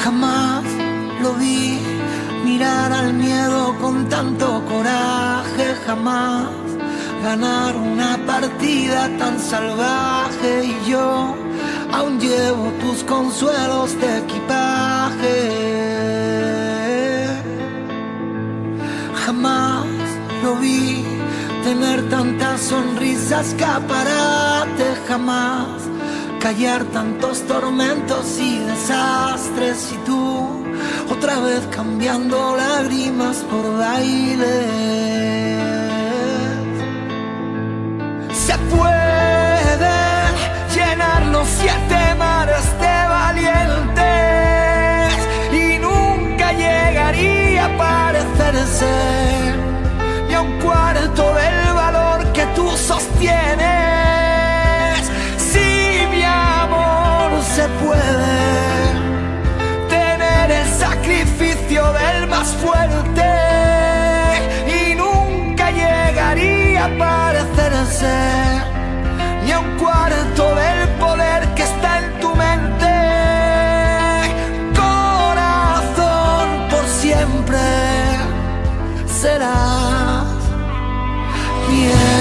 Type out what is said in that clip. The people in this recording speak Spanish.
Jamás lo vi mirar al miedo con tanto coraje, jamás ganar una partida tan salvaje. Y yo aún llevo tus consuelos de equipaje. Jamás lo vi tener tantas sonrisas, escaparate, jamás callar tantos tormentos y desastres. Y tú otra vez cambiando lágrimas por bailes. Se pueden llenar los 7 mares de valientes y nunca llegaría a parecerse ni a un cuarto del valor que tú sostienes. Si mi amor se puede tener el sacrificio del más fuerte y nunca llegaría a parecerse ni a un cuarto del poder que está en tu mente. Corazón, por siempre serás mía.